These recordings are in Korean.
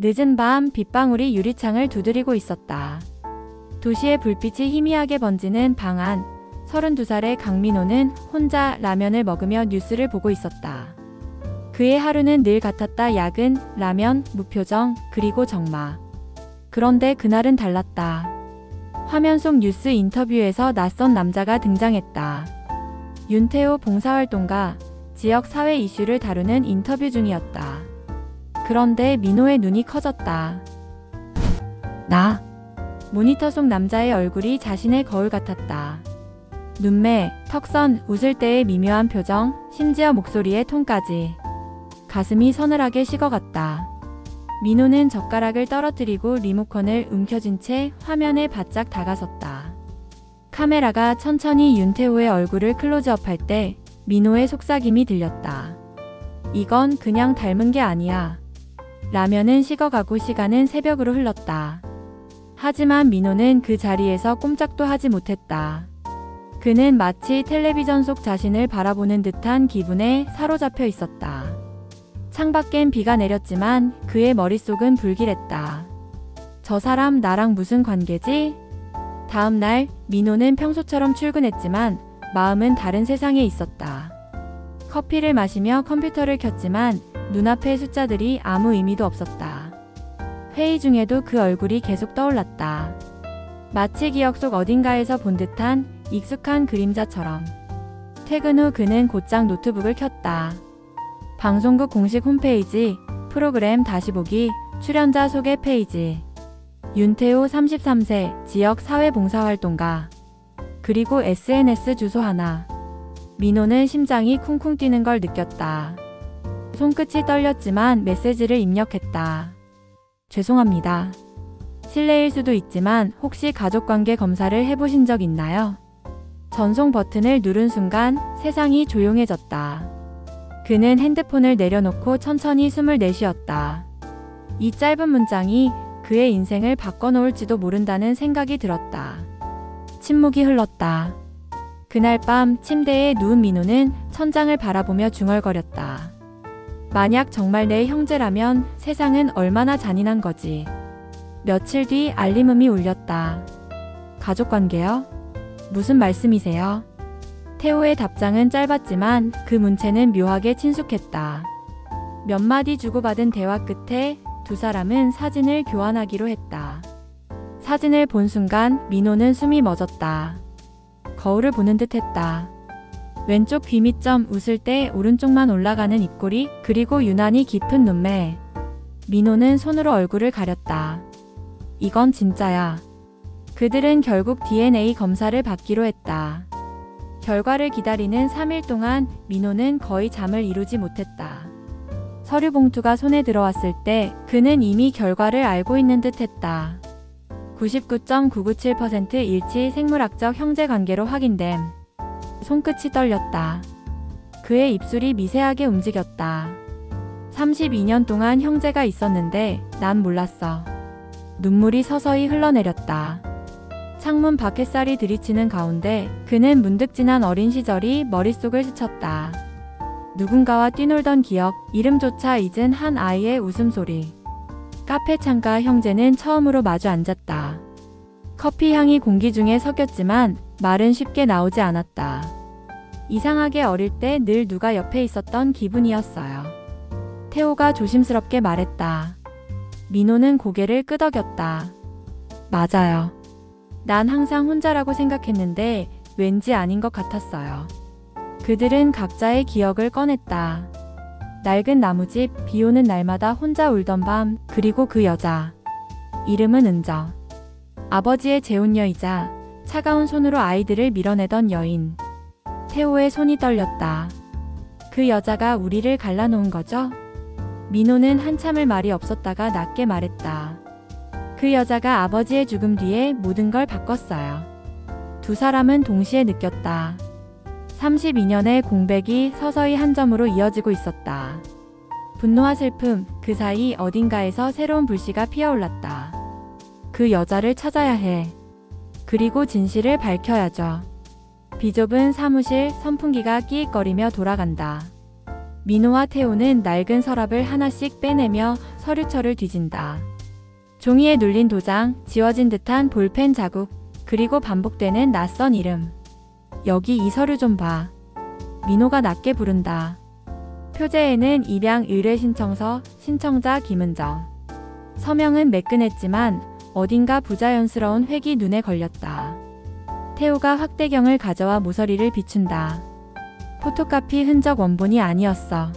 늦은 밤 빗방울이 유리창을 두드리고 있었다. 도시의 불빛이 희미하게 번지는 방 안, 32살의 강민호는 혼자 라면을 먹으며 뉴스를 보고 있었다. 그의 하루는 늘 같았다. 야근, 라면, 무표정, 그리고 정마. 그런데 그날은 달랐다. 화면 속 뉴스 인터뷰에서 낯선 남자가 등장했다. 윤태호 봉사활동가, 지역 사회 이슈를 다루는 인터뷰 중이었다. 그런데 민호의 눈이 커졌다. 나. 모니터 속 남자의 얼굴이 자신의 거울 같았다. 눈매, 턱선, 웃을 때의 미묘한 표정, 심지어 목소리의 톤까지. 가슴이 서늘하게 식어갔다. 민호는 젓가락을 떨어뜨리고 리모컨을 움켜쥔 채 화면에 바짝 다가섰다. 카메라가 천천히 윤태호의 얼굴을 클로즈업할 때 민호의 속삭임이 들렸다. 이건 그냥 닮은 게 아니야. 라면은 식어가고 시간은 새벽으로 흘렀다. 하지만 민호는 그 자리에서 꼼짝도 하지 못했다. 그는 마치 텔레비전 속 자신을 바라보는 듯한 기분에 사로잡혀 있었다. 창밖엔 비가 내렸지만 그의 머릿속은 불길했다. 저 사람 나랑 무슨 관계지? 다음 날 민호는 평소처럼 출근했지만 마음은 다른 세상에 있었다. 커피를 마시며 컴퓨터를 켰지만 눈앞의 숫자들이 아무 의미도 없었다. 회의 중에도 그 얼굴이 계속 떠올랐다. 마치 기억 속 어딘가에서 본 듯한 익숙한 그림자처럼. 퇴근 후 그는 곧장 노트북을 켰다. 방송국 공식 홈페이지, 프로그램 다시 보기, 출연자 소개 페이지. 윤태호 33세, 지역 사회봉사활동가. 그리고 SNS 주소 하나. 민호는 심장이 쿵쿵 뛰는 걸 느꼈다. 손끝이 떨렸지만 메시지를 입력했다. 죄송합니다. 실례일 수도 있지만 혹시 가족관계 검사를 해보신 적 있나요? 전송 버튼을 누른 순간 세상이 조용해졌다. 그는 핸드폰을 내려놓고 천천히 숨을 내쉬었다. 이 짧은 문장이 그의 인생을 바꿔놓을지도 모른다는 생각이 들었다. 침묵이 흘렀다. 그날 밤 침대에 누운 민호는 천장을 바라보며 중얼거렸다. 만약 정말 내 형제라면 세상은 얼마나 잔인한 거지. 며칠 뒤 알림음이 울렸다. 가족관계요? 무슨 말씀이세요? 태호의 답장은 짧았지만 그 문체는 묘하게 친숙했다. 몇 마디 주고받은 대화 끝에 두 사람은 사진을 교환하기로 했다. 사진을 본 순간 민호는 숨이 멎었다. 거울을 보는 듯 했다. 왼쪽 귀 밑점 웃을 때 오른쪽만 올라가는 입꼬리, 그리고 유난히 깊은 눈매. 민호는 손으로 얼굴을 가렸다. 이건 진짜야. 그들은 결국 DNA 검사를 받기로 했다. 결과를 기다리는 3일 동안 민호는 거의 잠을 이루지 못했다. 서류 봉투가 손에 들어왔을 때 그는 이미 결과를 알고 있는 듯 했다. 99.997% 일치 생물학적 형제관계로 확인됨. 손끝이 떨렸다. 그의 입술이 미세하게 움직였다. 32년 동안 형제가 있었는데 난 몰랐어. 눈물이 서서히 흘러내렸다. 창문 밖 햇살이 들이치는 가운데 그는 문득 지난 어린 시절이 머릿속을 스쳤다. 누군가와 뛰놀던 기억, 이름조차 잊은 한 아이의 웃음소리. 카페 창가 형제는 처음으로 마주 앉았다. 커피 향이 공기 중에 섞였지만 말은 쉽게 나오지 않았다. 이상하게 어릴 때 늘 누가 옆에 있었던 기분이었어요. 태호가 조심스럽게 말했다. 민호는 고개를 끄덕였다. 맞아요. 난 항상 혼자라고 생각했는데 왠지 아닌 것 같았어요. 그들은 각자의 기억을 꺼냈다. 낡은 나무집, 비 오는 날마다 혼자 울던 밤, 그리고 그 여자. 이름은 은저. 아버지의 재혼녀이자 차가운 손으로 아이들을 밀어내던 여인. 태호의 손이 떨렸다. 그 여자가 우리를 갈라놓은 거죠? 민호는 한참을 말이 없었다가 낮게 말했다. 그 여자가 아버지의 죽음 뒤에 모든 걸 바꿨어요. 두 사람은 동시에 느꼈다. 32년의 공백이 서서히 한 점으로 이어지고 있었다. 분노와 슬픔, 그 사이 어딘가에서 새로운 불씨가 피어올랐다. 그 여자를 찾아야 해. 그리고 진실을 밝혀야죠. 비좁은 사무실, 선풍기가 끼익거리며 돌아간다. 민호와 태호는 낡은 서랍을 하나씩 빼내며 서류철을 뒤진다. 종이에 눌린 도장, 지워진 듯한 볼펜 자국, 그리고 반복되는 낯선 이름. 여기 이 서류 좀 봐. 민호가 낮게 부른다. 표제에는 입양 의뢰 신청서, 신청자 김은정. 서명은 매끈했지만 어딘가 부자연스러운 획이 눈에 걸렸다. 태호가 확대경을 가져와 모서리를 비춘다. 포토카피 흔적 원본이 아니었어.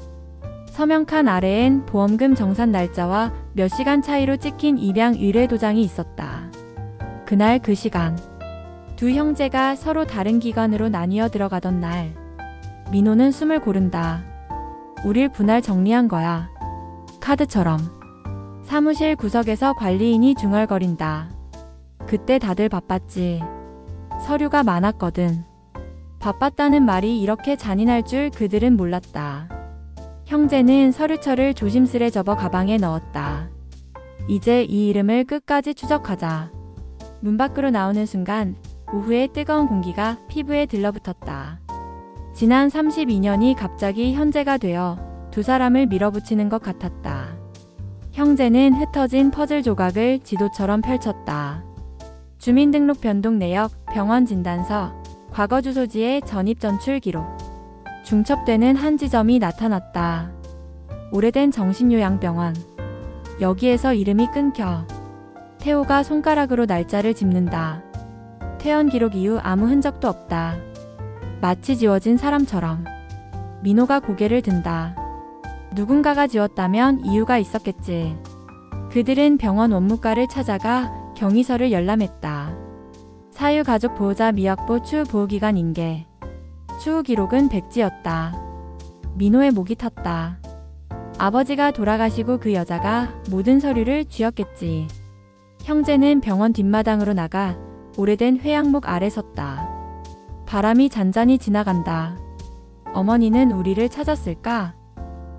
서명칸 아래엔 보험금 정산 날짜와 몇 시간 차이로 찍힌 입양 의뢰 도장이 있었다. 그날 그 시간, 두 형제가 서로 다른 기관으로 나뉘어 들어가던 날, 민호는 숨을 고른다. 우릴 분할 정리한 거야. 카드처럼. 사무실 구석에서 관리인이 중얼거린다. 그때 다들 바빴지. 서류가 많았거든. 바빴다는 말이 이렇게 잔인할 줄 그들은 몰랐다. 형제는 서류철을 조심스레 접어 가방에 넣었다. 이제 이 이름을 끝까지 추적하자. 문 밖으로 나오는 순간 오후의 뜨거운 공기가 피부에 들러붙었다. 지난 32년이 갑자기 현재가 되어 두 사람을 밀어붙이는 것 같았다. 형제는 흩어진 퍼즐 조각을 지도처럼 펼쳤다. 주민등록 변동 내역, 병원 진단서, 과거 주소지의 전입 전출 기록. 중첩되는 한 지점이 나타났다. 오래된 정신요양병원. 여기에서 이름이 끊겨. 태호가 손가락으로 날짜를 짚는다. 퇴원 기록 이후 아무 흔적도 없다. 마치 지워진 사람처럼. 민호가 고개를 든다. 누군가가 지웠다면 이유가 있었겠지. 그들은 병원 원무과를 찾아가 경위서를 열람했다. 사유가족 보호자 미확보 추후 보호기간 인계. 추후 기록은 백지였다. 민호의 목이 텄다. 아버지가 돌아가시고 그 여자가 모든 서류를 쥐었겠지. 형제는 병원 뒷마당으로 나가 오래된 회양목 아래 섰다. 바람이 잔잔히 지나간다. 어머니는 우리를 찾았을까?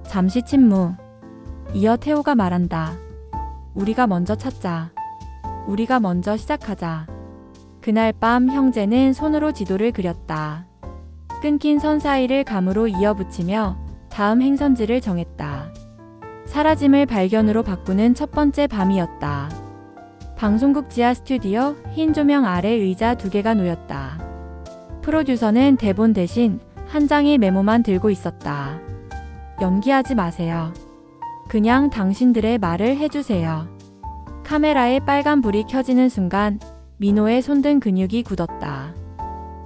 잠시 침묵. 이어 태호가 말한다. 우리가 먼저 찾자. 우리가 먼저 시작하자. 그날 밤 형제는 손으로 지도를 그렸다. 끊긴 선 사이를 감으로 이어붙이며 다음 행선지를 정했다. 사라짐을 발견으로 바꾸는 첫 번째 밤이었다. 방송국 지하 스튜디오, 흰 조명 아래 의자 2개가 놓였다. 프로듀서는 대본 대신 한 장의 메모만 들고 있었다. 연기하지 마세요. 그냥 당신들의 말을 해주세요. 카메라에 빨간 불이 켜지는 순간 민호의 손등 근육이 굳었다.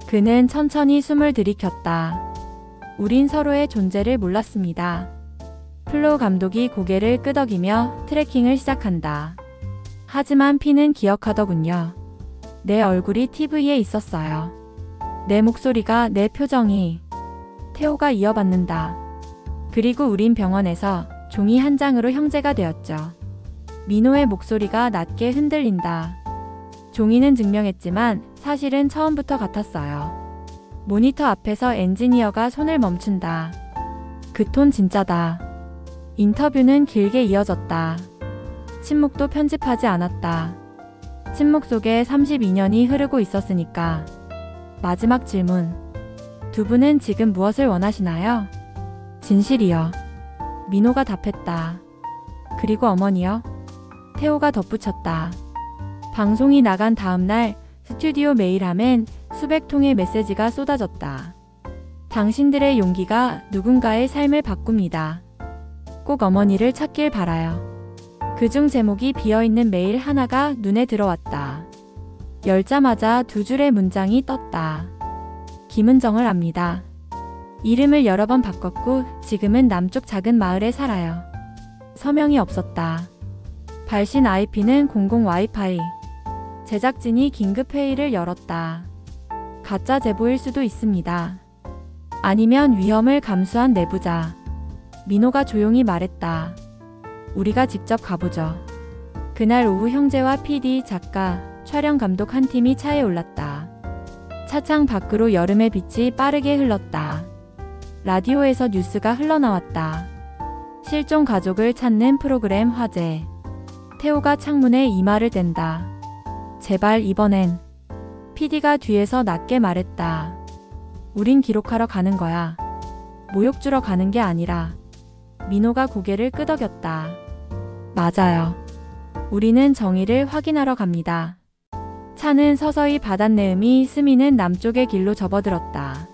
그는 천천히 숨을 들이켰다. 우린 서로의 존재를 몰랐습니다. 플로 감독이 고개를 끄덕이며 트래킹을 시작한다. 하지만 피는 기억하더군요. 내 얼굴이 TV에 있었어요. 내 목소리가, 내 표정이. 태호가 이어받는다. 그리고 우린 병원에서 종이 한 장으로 형제가 되었죠. 민호의 목소리가 낮게 흔들린다. 종이는 증명했지만 사실은 처음부터 같았어요. 모니터 앞에서 엔지니어가 손을 멈춘다. 그 톤 진짜다. 인터뷰는 길게 이어졌다. 침묵도 편집하지 않았다. 침묵 속에 32년이 흐르고 있었으니까. 마지막 질문. 두 분은 지금 무엇을 원하시나요? 진실이요. 민호가 답했다. 그리고 어머니요? 태호가 덧붙였다. 방송이 나간 다음날 스튜디오 메일함엔 수백 통의 메시지가 쏟아졌다. 당신들의 용기가 누군가의 삶을 바꿉니다. 꼭 어머니를 찾길 바라요. 그중 제목이 비어있는 메일 하나가 눈에 들어왔다. 열자마자 2줄의 문장이 떴다. 김은정을 압니다. 이름을 여러 번 바꿨고 지금은 남쪽 작은 마을에 살아요. 서명이 없었다. 발신 IP는 공공 와이파이. 제작진이 긴급 회의를 열었다. 가짜 제보일 수도 있습니다. 아니면 위험을 감수한 내부자. 민호가 조용히 말했다. 우리가 직접 가보죠. 그날 오후 형제와 PD, 작가, 촬영 감독 한 팀이 차에 올랐다. 차창 밖으로 여름의 빛이 빠르게 흘렀다. 라디오에서 뉴스가 흘러나왔다. 실종 가족을 찾는 프로그램 화제. 태호가 창문에 이마를 댄다. 제발 이번엔. PD가 뒤에서 낮게 말했다. 우린 기록하러 가는 거야. 모욕 주러 가는 게 아니라. 민호가 고개를 끄덕였다. 맞아요. 우리는 정의를 확인하러 갑니다. 차는 서서히 바닷내음이 스미는 남쪽의 길로 접어들었다.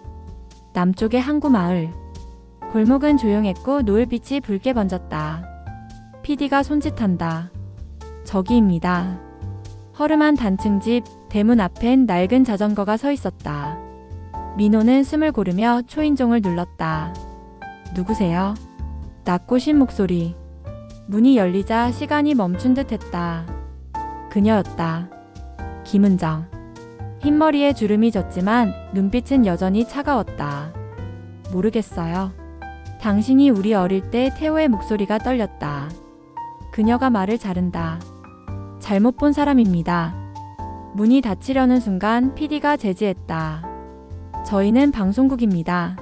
남쪽의 항구 마을. 골목은 조용했고 노을빛이 붉게 번졌다. PD가 손짓한다. 저기입니다. 허름한 단층집 대문 앞엔 낡은 자전거가 서 있었다. 민호는 숨을 고르며 초인종을 눌렀다. 누구세요? 낮고 쉰 목소리. 문이 열리자 시간이 멈춘 듯 했다. 그녀였다. 김은정. 흰머리에 주름이 졌지만 눈빛은 여전히 차가웠다. 모르겠어요. 당신이 우리 어릴 때 태호의 목소리가 떨렸다. 그녀가 말을 자른다. 잘못 본 사람입니다. 문이 닫히려는 순간 PD가 제지했다. 저희는 방송국입니다.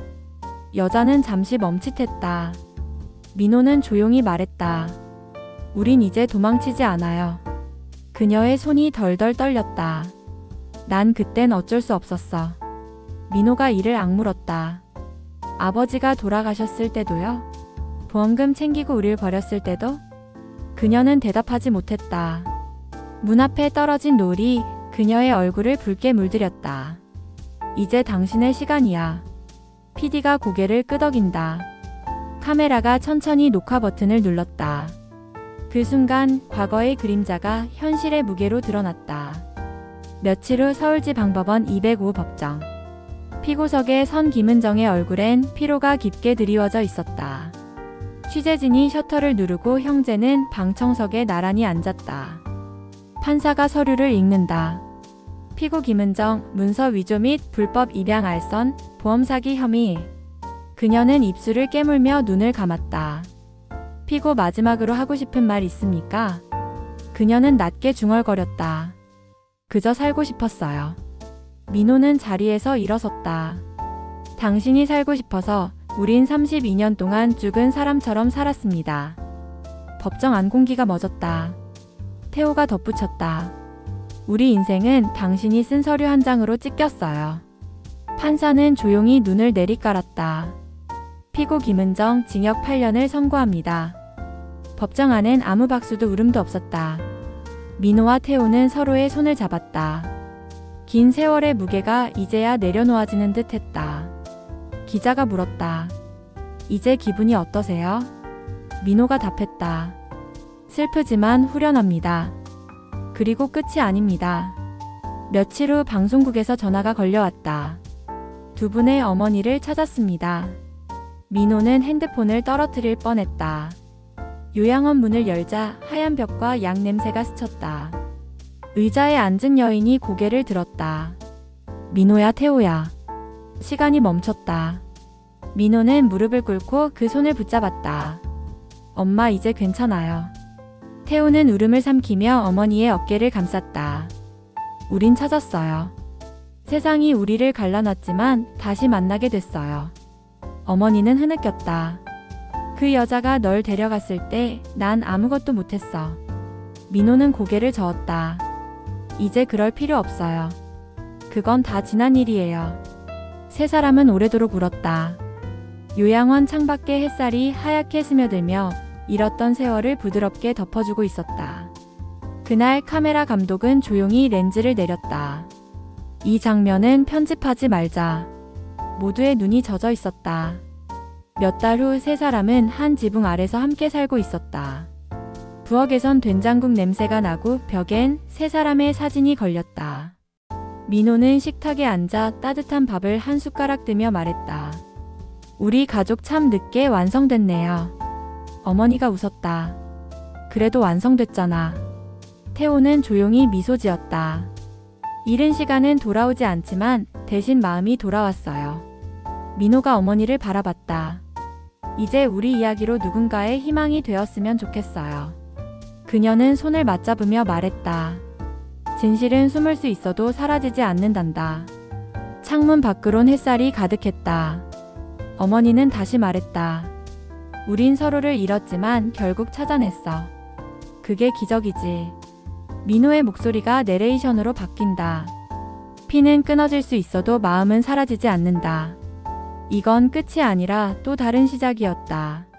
여자는 잠시 멈칫했다. 민호는 조용히 말했다. 우린 이제 도망치지 않아요. 그녀의 손이 덜덜 떨렸다. 난 그땐 어쩔 수 없었어. 민호가 이를 악물었다. 아버지가 돌아가셨을 때도요? 보험금 챙기고 우릴 버렸을 때도? 그녀는 대답하지 못했다. 문 앞에 떨어진 노을이 그녀의 얼굴을 붉게 물들였다. 이제 당신의 시간이야. PD가 고개를 끄덕인다. 카메라가 천천히 녹화 버튼을 눌렀다. 그 순간 과거의 그림자가 현실의 무게로 드러났다. 며칠 후 서울지방법원 205 법정. 피고석에 선 김은정의 얼굴엔 피로가 깊게 드리워져 있었다. 취재진이 셔터를 누르고 형제는 방청석에 나란히 앉았다. 판사가 서류를 읽는다. 피고 김은정, 문서 위조 및 불법 입양 알선, 보험 사기 혐의. 그녀는 입술을 깨물며 눈을 감았다. 피고 마지막으로 하고 싶은 말 있습니까? 그녀는 낮게 중얼거렸다. 그저 살고 싶었어요. 민호는 자리에서 일어섰다. 당신이 살고 싶어서 우린 32년 동안 죽은 사람처럼 살았습니다. 법정 안 공기가 멎었다. 태호가 덧붙였다. 우리 인생은 당신이 쓴 서류 한 장으로 찢겼어요. 판사는 조용히 눈을 내리깔았다. 피고 김은정 징역 8년을 선고합니다. 법정 안엔 아무 박수도 울음도 없었다. 민호와 태호는 서로의 손을 잡았다. 긴 세월의 무게가 이제야 내려놓아지는 듯 했다. 기자가 물었다. 이제 기분이 어떠세요? 민호가 답했다. 슬프지만 후련합니다. 그리고 끝이 아닙니다. 며칠 후 방송국에서 전화가 걸려왔다. 두 분의 어머니를 찾았습니다. 민호는 핸드폰을 떨어뜨릴 뻔했다. 요양원 문을 열자 하얀 벽과 약 냄새가 스쳤다. 의자에 앉은 여인이 고개를 들었다. 민호야, 태호야. 시간이 멈췄다. 민호는 무릎을 꿇고 그 손을 붙잡았다. 엄마, 이제 괜찮아요. 태호는 울음을 삼키며 어머니의 어깨를 감쌌다. 우린 찾았어요. 세상이 우리를 갈라놨지만 다시 만나게 됐어요. 어머니는 흐느꼈다. 그 여자가 널 데려갔을 때 난 아무것도 못했어. 민호는 고개를 저었다. 이제 그럴 필요 없어요. 그건 다 지난 일이에요. 세 사람은 오래도록 울었다. 요양원 창밖에 햇살이 하얗게 스며들며 잃었던 세월을 부드럽게 덮어주고 있었다. 그날 카메라 감독은 조용히 렌즈를 내렸다. 이 장면은 편집하지 말자. 모두의 눈이 젖어 있었다. 몇 달 후 세 사람은 한 지붕 아래서 함께 살고 있었다. 부엌에선 된장국 냄새가 나고 벽엔 세 사람의 사진이 걸렸다. 민호는 식탁에 앉아 따뜻한 밥을 한 숟가락 뜨며 말했다. 우리 가족 참 늦게 완성됐네요. 어머니가 웃었다. 그래도 완성됐잖아. 태호는 조용히 미소 지었다. 잃은 시간은 돌아오지 않지만 대신 마음이 돌아왔어요. 민호가 어머니를 바라봤다. 이제 우리 이야기로 누군가의 희망이 되었으면 좋겠어요. 그녀는 손을 맞잡으며 말했다. 진실은 숨을 수 있어도 사라지지 않는단다. 창문 밖으론 햇살이 가득했다. 어머니는 다시 말했다. 우린 서로를 잃었지만 결국 찾아냈어. 그게 기적이지. 민호의 목소리가 내레이션으로 바뀐다. 피는 끊어질 수 있어도 마음은 사라지지 않는다. 이건 끝이 아니라 또 다른 시작이었다.